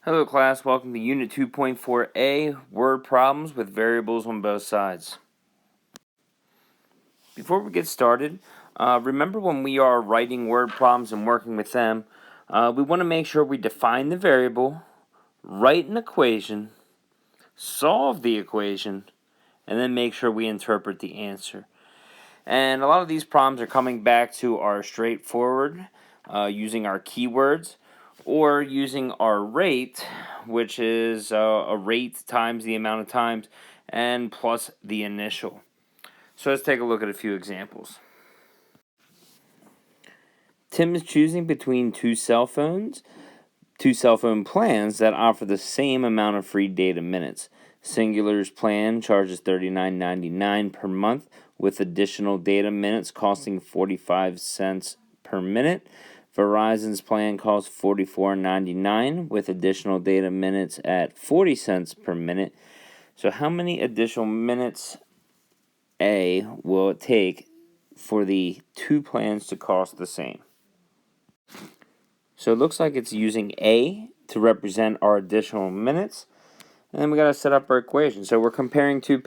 Hello class, welcome to Unit 2.4a, Word Problems with Variables on Both Sides. Before we get started, remember when we are writing word problems and working with them, we want to make sure we define the variable, write an equation, solve the equation, and then make sure we interpret the answer. And a lot of these problems are coming back to our straightforward, using our keywords, or using our rate, which is a rate times the amount of times, and plus the initial. So let's take a look at a few examples. Tim is choosing between two cell phone plans that offer the same amount of free data minutes. Singular's plan charges $39.99 per month, with additional data minutes costing 45 cents per minute. Verizon's plan costs $44.99 with additional data minutes at 40 cents per minute. So how many additional minutes A will it take for the two plans to cost the same? So it looks like it's using A to represent our additional minutes. And then we got to set up our equation. So we're comparing two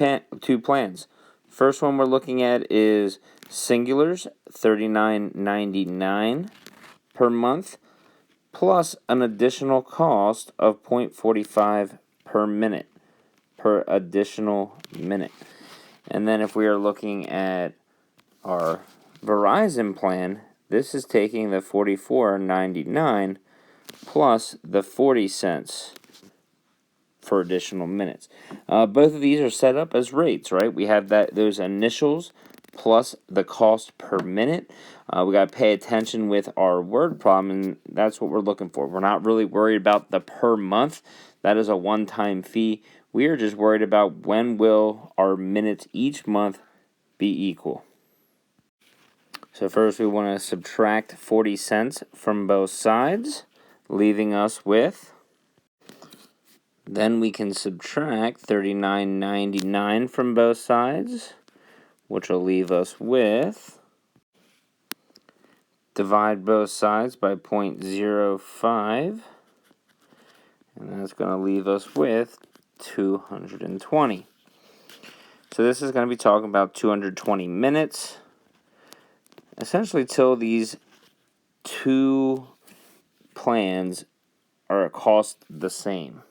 plans. First one we're looking at is Singular's $39.99 per month plus an additional cost of 0.45 per minute per additional minute. And then if we are looking at our Verizon plan, this is taking the $44.99 plus the 40 cents for additional minutes. Both of these are set up as rates, right? We have those initials plus the cost per minute. We got to pay attention with our word problem, and that's what we're looking for. We're not really worried about the per month. That is a one-time fee. We are just worried about when will our minutes each month be equal. So first we want to subtract 40 cents from both sides, leaving us with... Then we can subtract $39.99 from both sides, which will leave us with... Divide both sides by 0.05, and that's going to leave us with 220. So this is going to be talking about 220 minutes, essentially till these two plans are cost the same.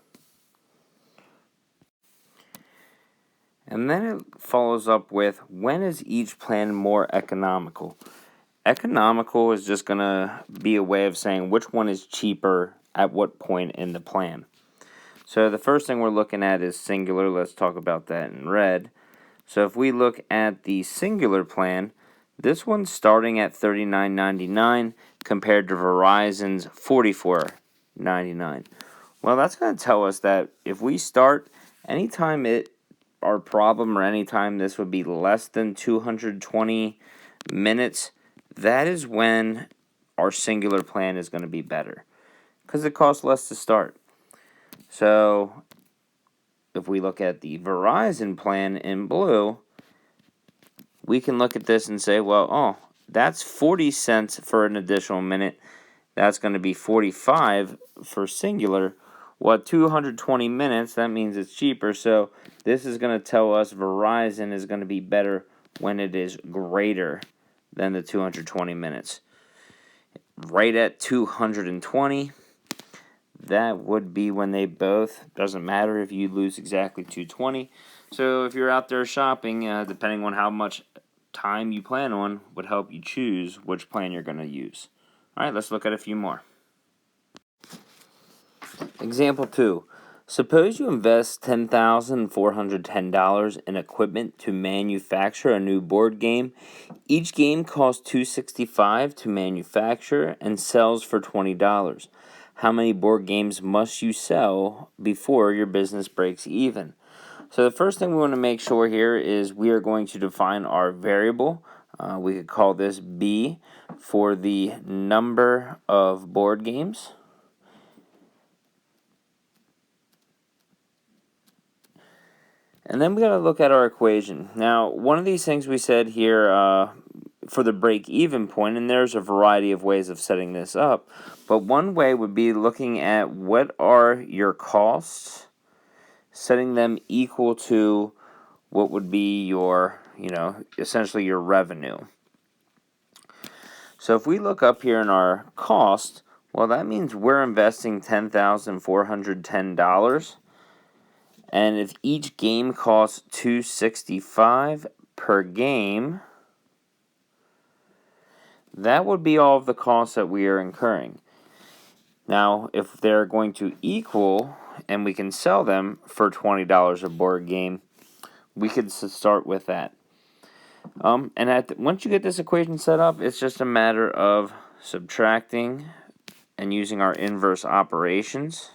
And then it follows up with, when is each plan more economical? Economical is just going to be a way of saying which one is cheaper at what point in the plan. So the first thing we're looking at is Singular. Let's talk about that in red. So if we look at the Singular plan, this one's starting at $39.99 compared to Verizon's $44.99. Well, that's going to tell us that if we start anytime our problem or anytime this would be less than 220 minutes, that is when our Singular plan is going to be better because it costs less to start. So if we look at the Verizon plan in blue, we can look at this and say, well, that's 40 cents for an additional minute. That's going to be 45 for Singular. Well, 220 minutes, that means it's cheaper. So this is going to tell us Verizon is going to be better when it is greater than the 220 minutes. Right at 220, that would be when they both, doesn't matter if you lose exactly 220. So if you're out there shopping, depending on how much time you plan on, would help you choose which plan you're going to use. All right, let's look at a few more. Example 2. Suppose you invest $10,410 in equipment to manufacture a new board game. Each game costs $265 to manufacture and sells for $20. How many board games must you sell before your business breaks even? So the first thing we want to make sure here is we are going to define our variable. We could call this B for the number of board games. And then we got to look at our equation. Now, one of these things we said here for the break-even point, and there's a variety of ways of setting this up, but one way would be looking at what are your costs, setting them equal to what would be your, essentially your revenue. So if we look up here in our cost, well, that means we're investing $10,410. And if each game costs $265 per game, that would be all of the costs that we are incurring. Now, if they're going to equal and we can sell them for $20 a board game, we could start with that. And once you get this equation set up, it's just a matter of subtracting and using our inverse operations.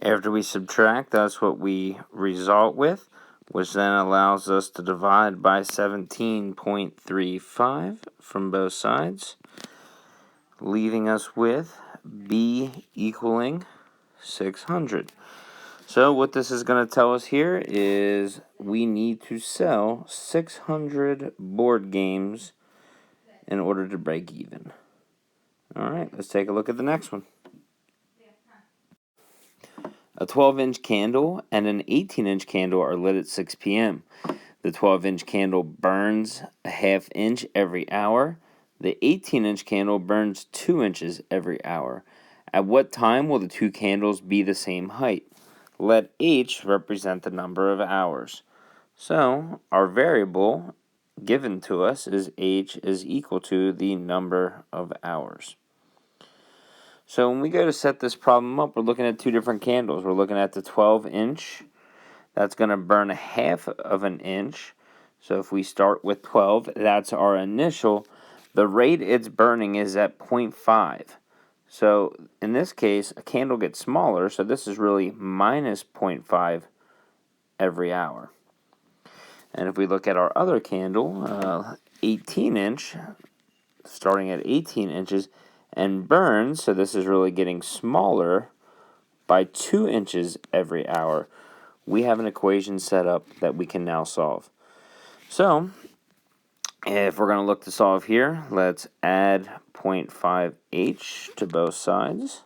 After we subtract, that's what we result with, which then allows us to divide by 17.35 from both sides, leaving us with B equaling 600. So what this is going to tell us here is we need to sell 600 board games in order to break even. All right, let's take a look at the next one. A 12-inch candle and an 18-inch candle are lit at 6 p.m. The 12-inch candle burns a half inch every hour. The 18-inch candle burns 2 inches every hour. At what time will the two candles be the same height? Let H represent the number of hours. So our variable given to us is H is equal to the number of hours. So when we go to set this problem up, we're looking at two different candles. We're looking at the 12-inch. That's going to burn a half of an inch. So if we start with 12, that's our initial. The rate it's burning is at 0.5. So in this case, a candle gets smaller, so this is really minus 0.5 every hour. And if we look at our other candle, 18-inch, starting at 18 inches, and burns, so this is really getting smaller, by 2 inches every hour, we have an equation set up that we can now solve. So if we're going to look to solve here, let's add 0.5h to both sides,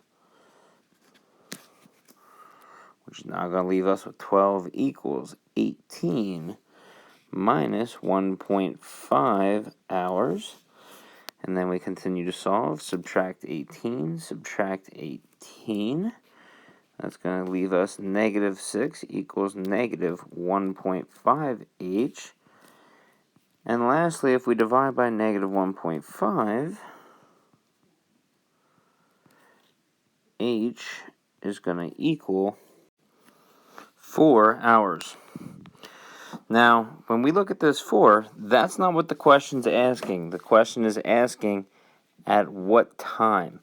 which is now going to leave us with 12 equals 18 minus 1.5 hours. And then we continue to solve. Subtract 18, subtract 18. That's going to leave us negative 6 equals negative 1.5h. And lastly, if we divide by negative 1.5, h is going to equal 4 hours. Now, when we look at this 4, that's not what the question's asking. The question is asking at what time.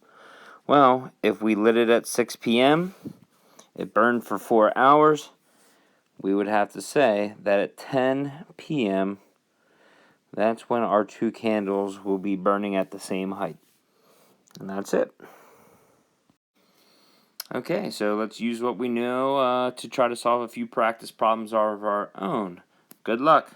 Well, if we lit it at 6 p.m., it burned for 4 hours, we would have to say that at 10 p.m., that's when our two candles will be burning at the same height. And that's it. Okay, so let's use what we know to try to solve a few practice problems of our own. Good luck.